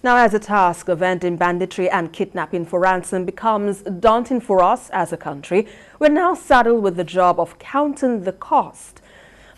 Now, as the task of ending banditry and kidnapping for ransom becomes daunting for us as a country, we're now saddled with the job of counting the cost.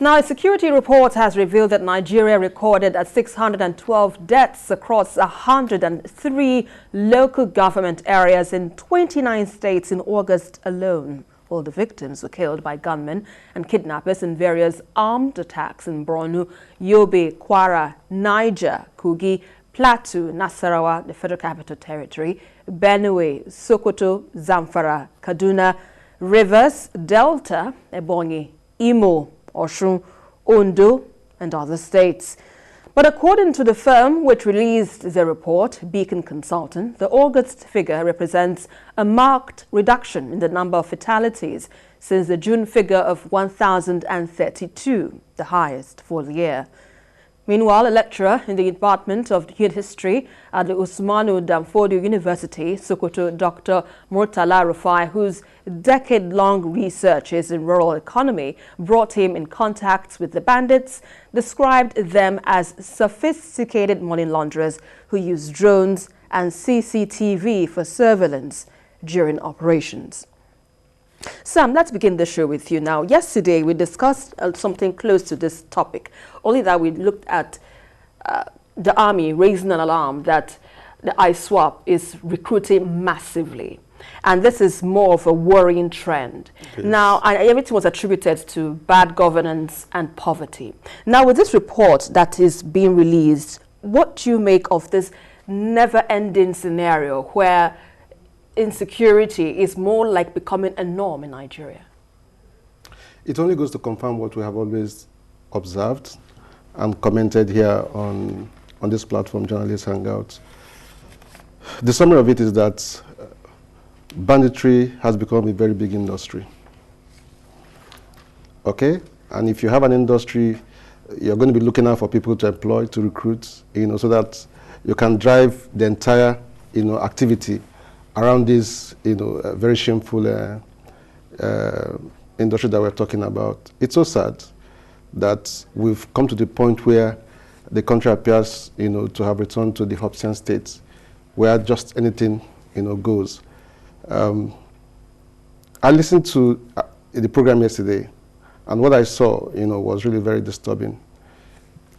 Now, a security report has revealed that Nigeria recorded 612 deaths across 103 local government areas in 29 states in August alone. All the victims were killed by gunmen and kidnappers in various armed attacks in Borno, Yobe, Kwara, Niger, Kogi, Plateau, Nasarawa, the Federal Capital Territory, Benue, Sokoto, Zamfara, Kaduna, Rivers, Delta, Ebonyi, Imo, Osun, Ondo, and other states. But according to the firm which released the report, Beacon Consultant, the August figure represents a marked reduction in the number of fatalities since the June figure of 1,032, the highest for the year. Meanwhile, a lecturer in the Department of History at the Usmanu Danfodiyo University, Sokoto, Dr. Murtala Rufai, whose decade-long researches in rural economy brought him in contact with the bandits, described them as sophisticated money launderers who use drones and CCTV for surveillance during operations. Sam, let's begin the show with you now. Yesterday, we discussed something close to this topic, only that we looked at the army raising an alarm that the ISWAP is recruiting massively. And this is more of a worrying trend. Yes. Now, everything was attributed to bad governance and poverty. Now, with this report that is being released, what do you make of this never-ending scenario where insecurity is more like becoming a norm in Nigeria? It only goes to confirm what we have always observed and commented here on this platform, Journalist Hangout. The summary of it is that banditry has become a very big industry. Okay? And if you have an industry, you're going to be looking out for people to employ, to recruit, so that you can drive the entire, activity around this, very shameful industry that we're talking about. It's so sad that we've come to the point where the country appears, to have returned to the Hobbesian state, where just anything, goes. I listened to the program yesterday, and what I saw, was really very disturbing.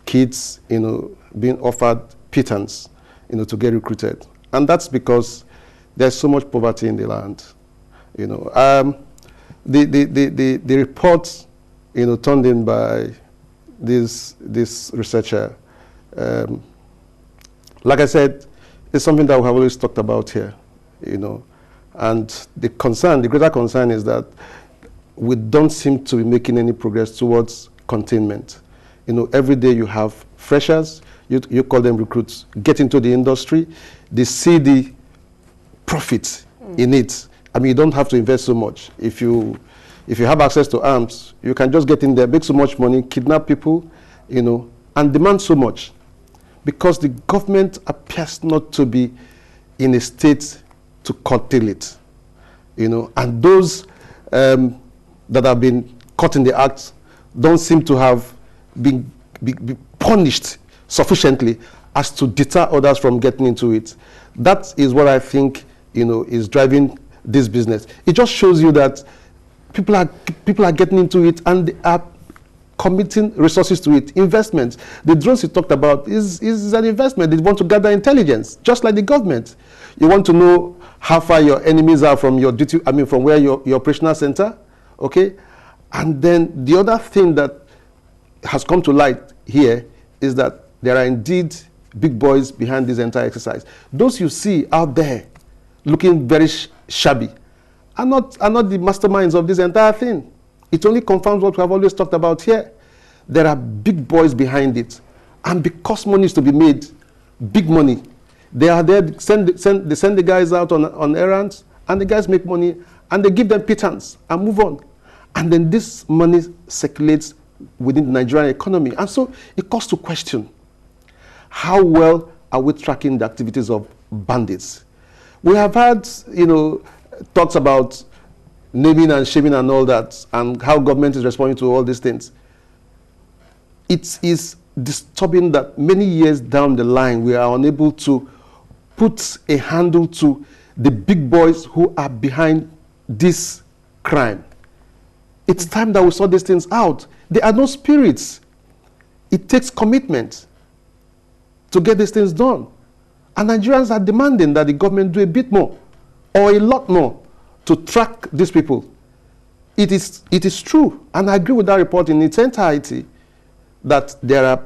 Kids, being offered pittance, to get recruited, and that's because there's so much poverty in the land. The report, turned in by this researcher, like I said, it's something that we have always talked about here, and the greater concern is that we don't seem to be making any progress towards containment. Every day you have freshers, you call them recruits, get into the industry, they see the profit in it. I mean, you don't have to invest so much. If you have access to arms, you can just get in there, make so much money, kidnap people, and demand so much, because the government appears not to be in a state to curtail it, and those that have been caught in the act don't seem to have been punished sufficiently as to deter others from getting into it. That is what I think, is driving this business. It just shows you that people are getting into it and they are committing resources to it. Investments. The drones you talked about is an investment. They want to gather intelligence, just like the government. You want to know how far your enemies are from your duty, from where your operational center, okay? And then the other thing that has come to light here is that there are indeed big boys behind this entire exercise. Those you see out there looking very shabby are not the masterminds of this entire thing. It only confirms what we have always talked about here. There are big boys behind it. And because money is to be made, big money, they are there, they send the guys out on errands, and the guys make money, and they give them pittance and move on. And then this money circulates within the Nigerian economy. And so it calls to question, how well are we tracking the activities of bandits? We have had, talks about naming and shaming and all that, and how government is responding to all these things. It is disturbing that many years down the line, we are unable to put a handle to the big boys who are behind this crime. It's time that we sort these things out. There are no spirits. It takes commitment to get these things done. And Nigerians are demanding that the government do a bit more or a lot more to track these people. It is true, and I agree with that report in its entirety, that there are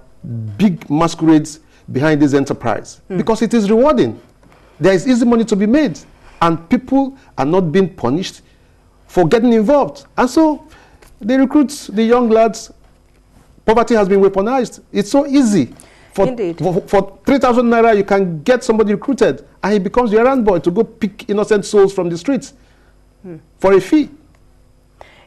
big masquerades behind this enterprise because it is rewarding. There is easy money to be made, and people are not being punished for getting involved. And so they recruit the young lads. Poverty has been weaponized. It's so easy. For 3,000 naira, you can get somebody recruited, and he becomes your errand boy to go pick innocent souls from the streets for a fee.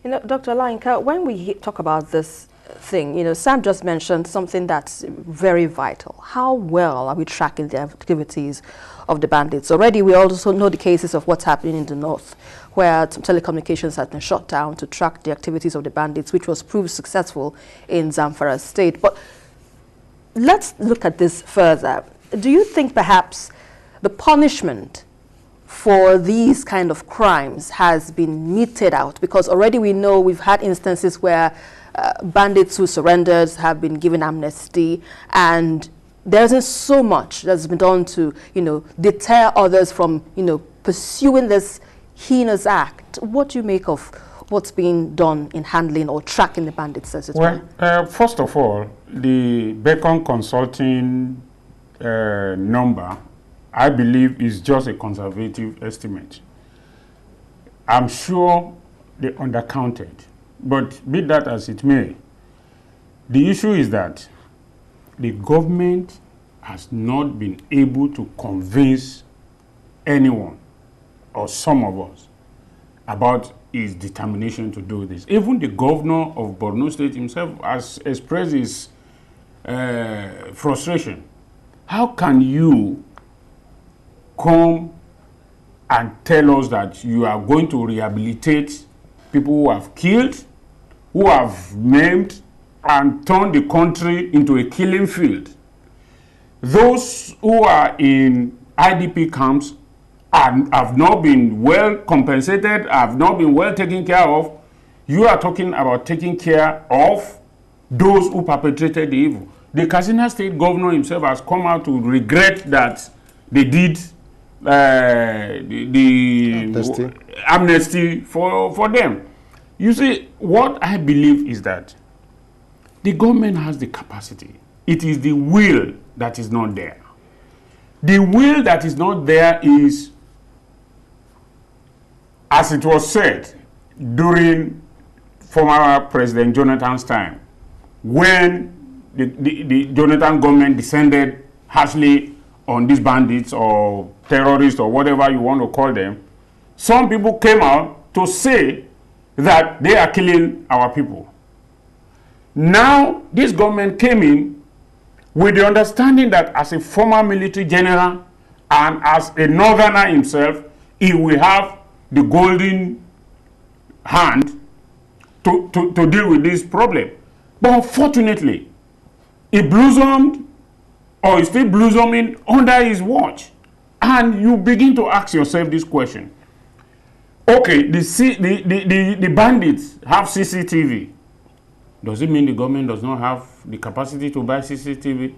You know, Dr. Lainka, when we talk about this thing, you know, Sam just mentioned something that's very vital. How well are we tracking the activities of the bandits? Already, we also know the cases of what's happening in the north, where telecommunications has been shut down to track the activities of the bandits, which was proved successful in Zamfara State. But let's look at this further. Do you think perhaps the punishment for these kind of crimes has been meted out? Because already we know we've had instances where bandits who surrendered have been given amnesty, and there isn't so much that's been done to, you know, deter others from, you know, pursuing this heinous act. What do you make of what's being done in handling or tracking the bandits as it were? Well, first of all, the Bacon Consulting number, I believe, is just a conservative estimate. I'm sure they undercounted, but be that as it may, the issue is that the government has not been able to convince anyone or some of us about his determination to do this. Even the governor of Borno State himself has expressed his frustration. How can you come and tell us that you are going to rehabilitate people who have killed, who have maimed, and turned the country into a killing field? Those who are in IDP camps and have not been well compensated, have not been well taken care of. You are talking about taking care of those who perpetrated the evil. The Katsina State governor himself has come out to regret that they did the amnesty for them. You see, what I believe is that the government has the capacity. It is the will that is not there. The will that is not there is, as it was said during former President Jonathan's time, when the Jonathan government descended harshly on these bandits or terrorists or whatever you want to call them, some people came out to say that they are killing our people. Now, this government came in with the understanding that as a former military general and as a northerner himself, he will have the golden hand to deal with this problem. But unfortunately, it blossomed, or is still blossoming, under his watch. And you begin to ask yourself this question. Okay, the bandits have CCTV. Does it mean the government does not have the capacity to buy CCTV?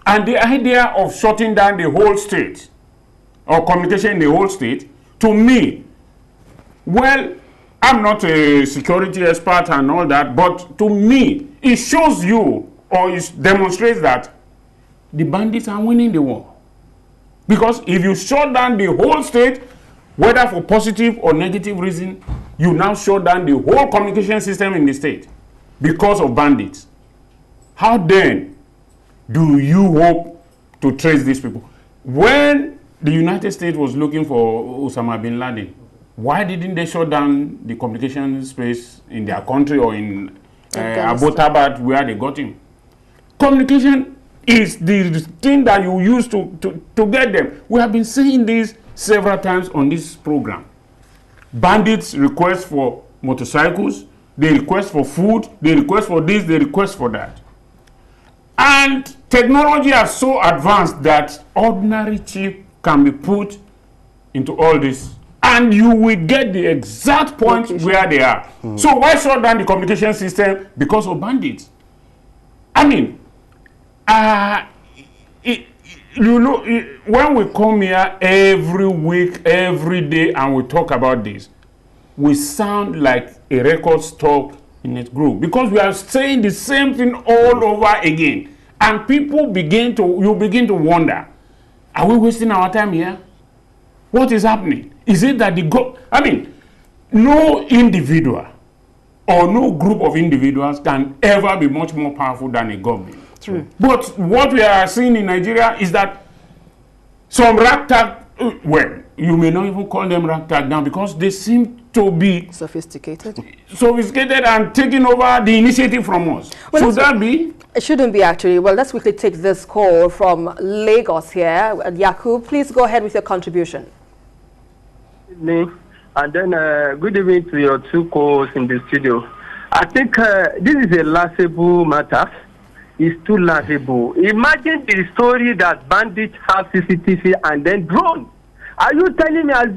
And the idea of shutting down the whole state, or communication in the whole state, to me, well, I'm not a security expert and all that, but to me, it shows you, or it demonstrates that the bandits are winning the war. Because if you shut down the whole state, whether for positive or negative reason, you now shut down the whole communication system in the state because of bandits. How then do you hope to trace these people? When the United States was looking for Osama bin Laden, why didn't they shut down the communication space in their country or in Abbottabad where they got him? Communication is the thing that you use to get them. We have been saying this several times on this program. Bandits request for motorcycles, they request for food, they request for this, they request for that. And technology has so advanced that ordinary chip can be put into all this, and you will get the exact point where they are. So why shut down the communication system? Because of bandits. I mean, you know, when we come here every week, every day, and we talk about this, we sound like a record stock in a group, because we are saying the same thing all over again, and people begin to wonder, are we wasting our time here? What is happening? Is it that no individual or no group of individuals can ever be much more powerful than a government. True. But what we are seeing in Nigeria is that some ragtag, well, you may not even call them ragtag now, because they seem to be sophisticated and taking over the initiative from us. Well, should that be? It shouldn't be, actually. Well, let's quickly take this call from Lagos here. Yakub, please go ahead with your contribution. Good evening, and then good evening to your two co-hosts in the studio. I think this is a laughable matter. It's too laughable. Imagine the story that bandits have CCTV and then drone. Are you telling me, as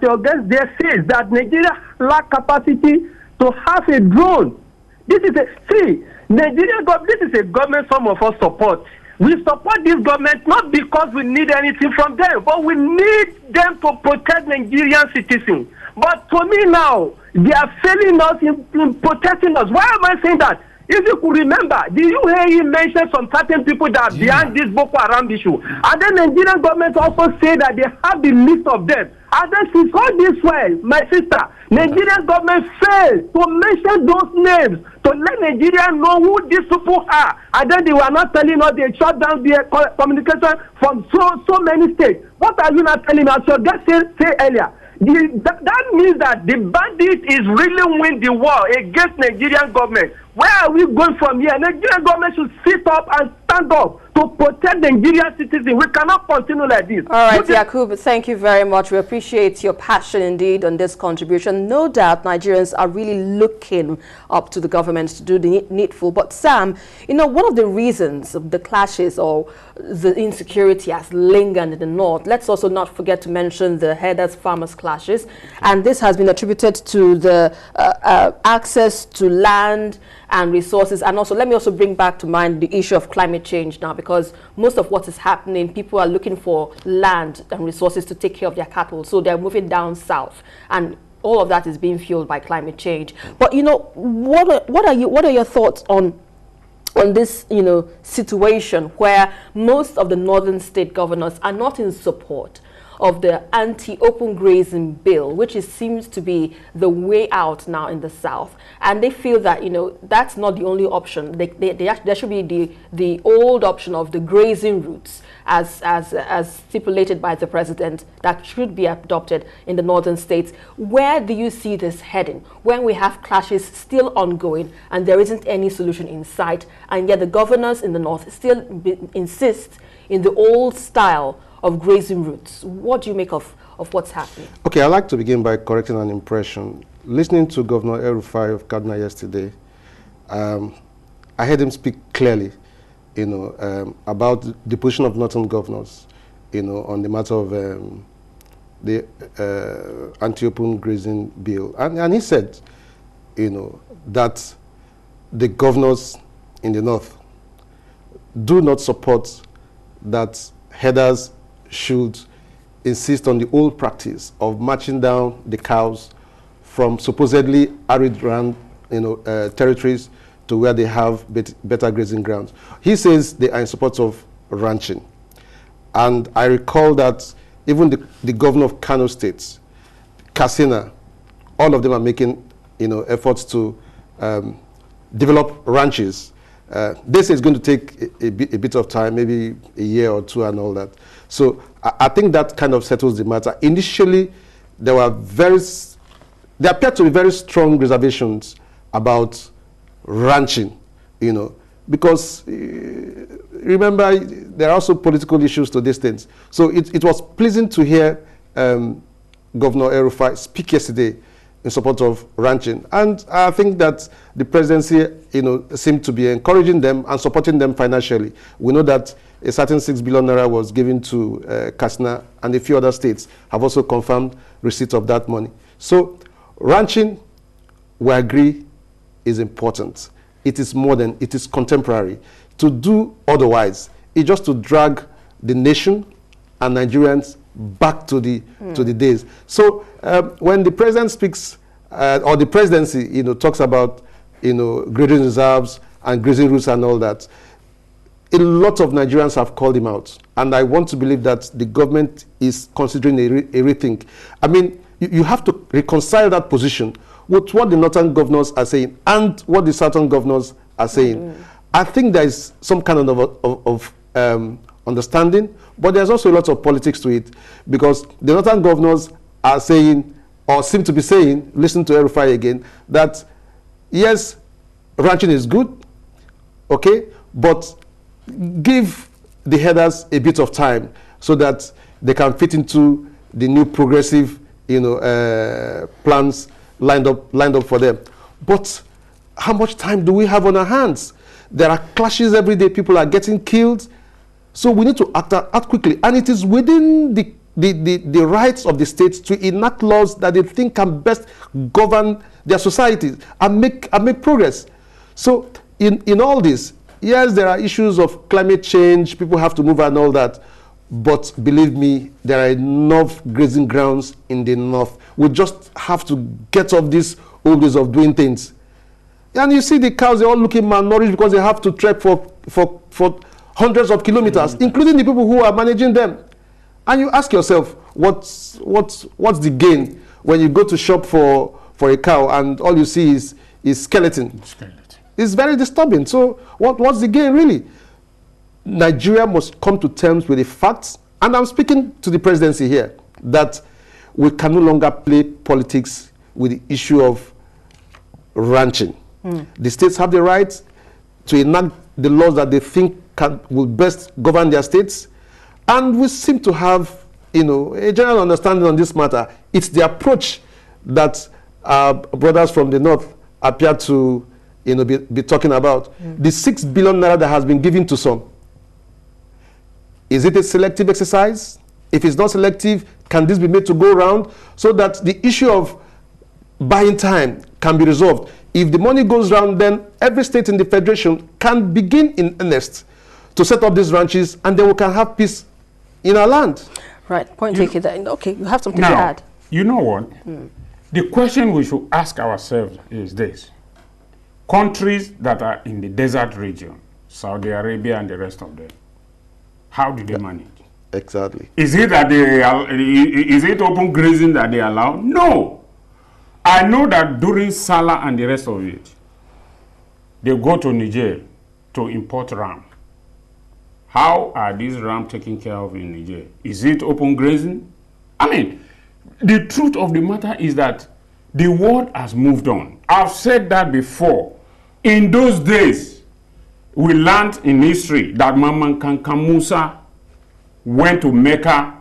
your guest there says, that Nigeria lack capacity to have a drone? This is this is a government some of us support. We support this government not because we need anything from them, but we need them to protect Nigerian citizens. But to me now, they are failing us in protecting us. Why am I saying that? If you could remember, did you hear him mention some certain people that are behind this Boko Haram issue? And then the Nigerian government also say that they have the list of them. And then she saw this way, my sister, Nigerian government failed to mention those names, to let Nigeria know who these people are. And then they were not telling us they shut down their communication from so many states. What are you not telling me? As your guest say earlier, that means that the bandit is really winning the war against Nigerian government. Where are we going from here? Nigerian government should sit up and stand up to protect Nigerian citizens. We cannot continue like this. All right, Yakub, thank you very much. We appreciate your passion indeed on this contribution. No doubt Nigerians are really looking up to the government to do the needful. But Sam, you know, one of the reasons of the clashes or the insecurity has lingered in the north, let's also not forget to mention the herders-farmers clashes. And this has been attributed to the access to land and resources. And also, let me also bring back to mind the issue of climate change now, because most of what is happening, people are looking for land and resources to take care of their cattle. So they're moving down south. And all of that is being fueled by climate change. But, you know, what are your thoughts on this, you know, situation where most of the northern state governors are not in support of the anti-open grazing bill, which seems to be the way out now in the south, and they feel that, you know, that's not the only option. There should be the old option of the grazing routes as stipulated by the president that should be adopted in the northern states. Where do you see this heading when we have clashes still ongoing and there isn't any solution in sight, and yet the governors in the north still insist in the old style of grazing routes? What do you make of what's happening? Okay, I'd like to begin by correcting an impression. Listening to Governor Rufai of Kaduna yesterday, I heard him speak clearly, you know, about the position of northern governors, you know, on the matter of the anti-open grazing bill. And he said, you know, that the governors in the north do not support that herders should insist on the old practice of marching down the cows from supposedly arid land, you know, territories to where they have better grazing grounds. He says they are in support of ranching. And I recall that even the governor of Kano State, Katsina, all of them are making, you know, efforts to develop ranches. They say it's going to take a bit of time, maybe a year or two and all that. So I think that kind of settles the matter. Initially, there appeared to be very strong reservations about ranching, you know, because remember, there are also political issues to these things. So it was pleasing to hear Governor Rufai speak yesterday, in support of ranching. And I think that the presidency, seemed to be encouraging them and supporting them financially. We know that a certain 6 billion naira was given to Katsina, and a few other states have also confirmed receipt of that money. So ranching, we agree, is important. It is modern, it is contemporary. To do otherwise is just to drag the nation and Nigerians back to the days. So when the president speaks, or the presidency, talks about, grazing reserves and grazing routes and all that, a lot of Nigerians have called him out. And I want to believe that the government is considering a rethink. I mean, you have to reconcile that position with what the northern governors are saying and what the southern governors are saying. I think there is some kind of understanding, but there's also a lot of politics to it, because the northern governors are saying, or seem to be saying, listen to Rufai again, that yes, ranching is good, okay, but give the headers a bit of time so that they can fit into the new progressive, plans lined up for them. But how much time do we have on our hands? There are clashes every day. People are getting killed. So we need to act quickly. And it is within the rights of the states to enact laws that they think can best govern their societies and make progress. So in all this, yes, there are issues of climate change. People have to move and all that. But believe me, there are enough grazing grounds in the north. We just have to get off these old ways of doing things. And you see the cows, they're all looking malnourished because they have to trek for hundreds of kilometers, including the people who are managing them. And you ask yourself, what's the gain when you go to shop for a cow and all you see is skeleton? It's very disturbing. So what's the gain really? Nigeria must come to terms with the facts, and I'm speaking to the presidency here, that we can no longer play politics with the issue of ranching. The states have the right to enact the laws that they think will best govern their states, and we seem to have, a general understanding on this matter. It's the approach that our brothers from the north appear to, be talking about. The 6 billion naira that has been given to some. Is it a selective exercise? If it's not selective, can this be made to go around so that the issue of buying time can be resolved? If the money goes round, then every state in the federation can begin in earnest to set up these ranches, and then we can have peace in our land. Right, point taken there. Okay, you have something to add. You know what? The question we should ask ourselves is this. Countries that are in the desert region, Saudi Arabia and the rest of them, how do they manage? Exactly. Is it that is it open grazing that they allow? No. I know that during Salah and the rest of it, they go to Niger to import ram. How are these ram taken care of in Niger? Is it open grazing? I mean, the truth of the matter is that the world has moved on. I've said that before. In those days, we learned in history that Mamman Kankan Musa went to Mecca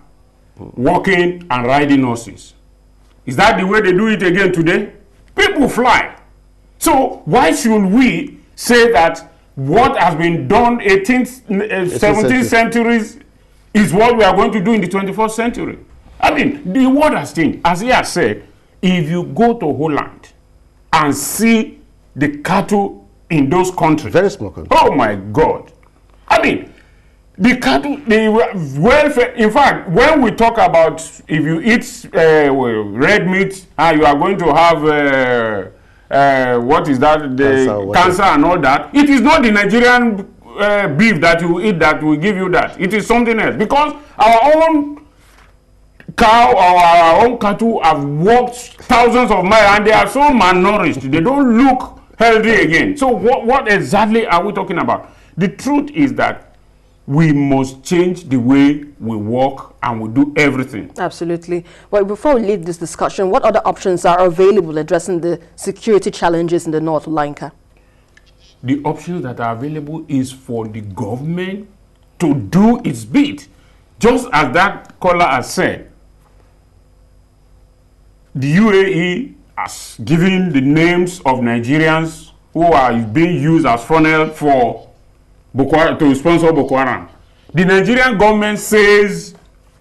walking and riding horses. Is that the way they do it again today? People fly. So why should we say that what has been done 18th, 17th centuries is what we are going to do in the 21st century? I mean, the world has changed. As he has said, if you go to Holland and see the cattle in those countries, very small countries. Oh my God. I mean, the cattle, the welfare, in fact, when we talk about if you eat red meat, you are going to have, what is that, the cancer and all that. It is not the Nigerian beef that you eat that will give you that. It is something else. Because our own cow or our own cattle have walked thousands of miles and they are so malnourished. They don't look healthy again. So what exactly are we talking about? The truth is that we must change the way we work and we do everything. Absolutely. Well, before we leave this discussion, what other options are available addressing the security challenges in the North, Lanka? The options that are available is for the government to do its bit. Just as that caller has said, the UAE has given the names of Nigerians who are being used as funnel for to sponsor Boko Haram. The Nigerian government says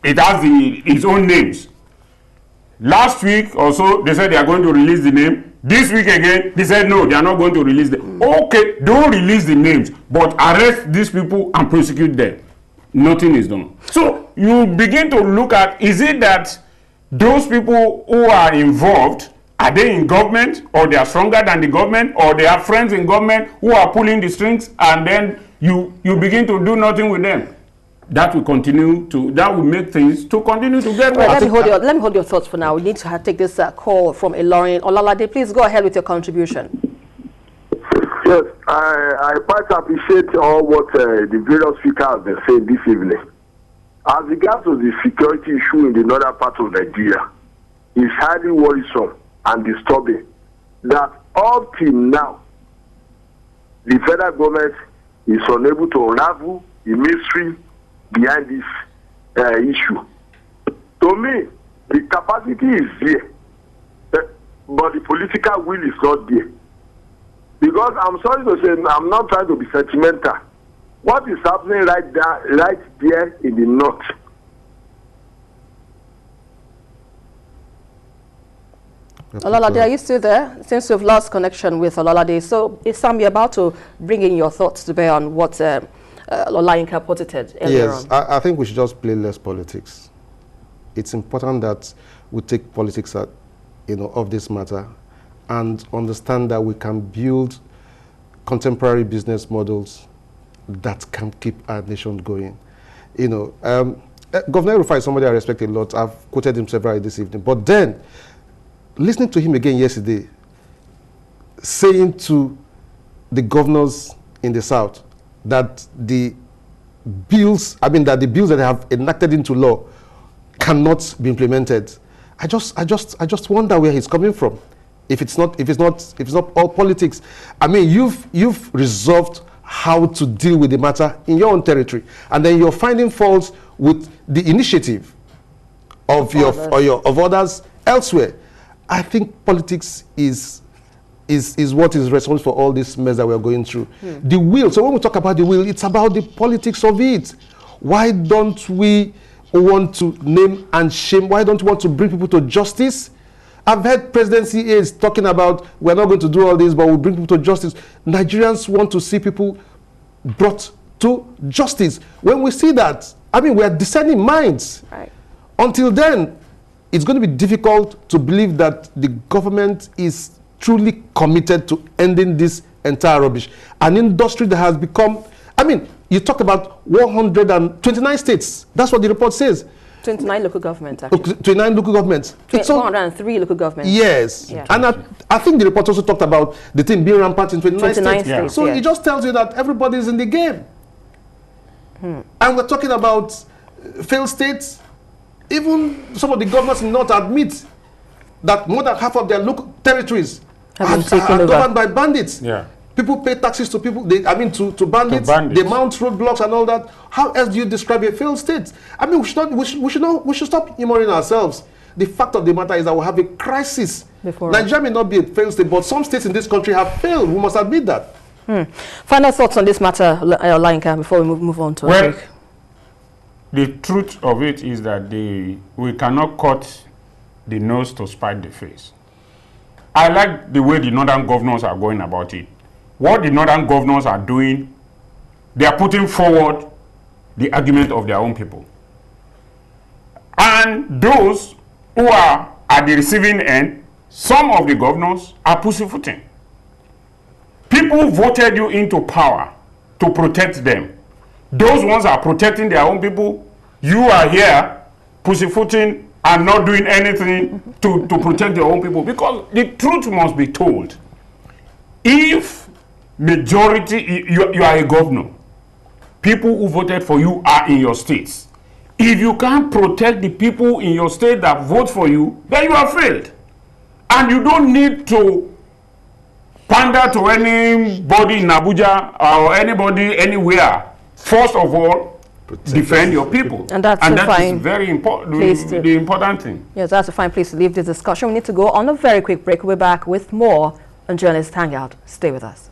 it has its own names. Last week or so, they said they are going to release the name. This week again, they said no, they are not going to release them. Okay, don't release the names, but arrest these people and prosecute them. Nothing is done. So you begin to look at, is it that those people who are involved, are they in government, or they are stronger than the government, or they have friends in government who are pulling the strings, and then you begin to do nothing with them? That will make things to continue to get worse. Let me hold your thoughts for now. We need to take this call from Ilorin. Olalade, please go ahead with your contribution. Yes, I quite appreciate all what the various speakers have been saying this evening. As regards to the security issue in the northern part of Nigeria, it's highly worrisome and disturbing that up till now, the federal government is unable to unravel the mystery behind this issue. To me, the capacity is there, but the political will is not there. Because I'm sorry to say, I'm not trying to be sentimental. What is happening right there in the north? Olalade, are you still there? Since you've lost connection with Olalade, so Sam, you're about to bring in your thoughts to bear on what Olayinka posited earlier on. Yes, I think we should just play less politics. It's important that we take politics of this matter and understand that we can build contemporary business models that can keep our nation going. Governor Rufai is somebody I respect a lot. I've quoted him several this evening. But then, listening to him again yesterday, saying to the governors in the South that the bills that they have enacted into law cannot be implemented, I just wonder where he's coming from. If it's not all politics. I mean, you've resolved how to deal with the matter in your own territory, and then you're finding faults with the initiative of others elsewhere. I think politics is what is responsible for all this mess that we're going through. The will. So when we talk about the will, it's about the politics of it. Why don't we want to name and shame? Why don't we want to bring people to justice? I've heard presidency aides talking about we're not going to do all this, but we'll bring people to justice. Nigerians want to see people brought to justice. When we see that, I mean, we are discerning minds. Right. Until then, it's going to be difficult to believe that the government is truly committed to ending this entire rubbish. An industry that has become, I mean, you talk about 129 states. That's what the report says. 29 local governments, actually. 29 local governments. 103 local governments. Yes. Yeah. And I think the report also talked about the thing being rampant in 29 states. Yeah. So it just tells you that everybody is in the game. And we're talking about failed states. Even some of the governors in the north admit that more than half of their local territories are governed by bandits. Yeah. People pay taxes to people, to bandits. They mount roadblocks and all that. How else do you describe a failed state? I mean, we should stop humoring ourselves. The fact of the matter is that we have a crisis. Nigeria may not be a failed state, but some states in this country have failed. We must admit that. Final thoughts on this matter, Olayinka, before we move on to a break. The truth of it is that we cannot cut the nose to spite the face. I like the way the northern governors are going about it. What the northern governors are doing, they are putting forward the argument of their own people. And those who are at the receiving end, some of the governors are pussyfooting. People voted you into power to protect them. Those ones are protecting their own people. You are here pussyfooting and not doing anything to protect your own people. Because the truth must be told. If majority, you are a governor, people who voted for you are in your states. If you can't protect the people in your state that vote for you, then you have failed. And you don't need to pander to anybody in Abuja or anybody anywhere. First of all, defend your people. And that is very important. The important thing. Yes, that's a fine place to leave this discussion. We need to go on a very quick break. We'll be back with more on Journalist Hangout. Stay with us.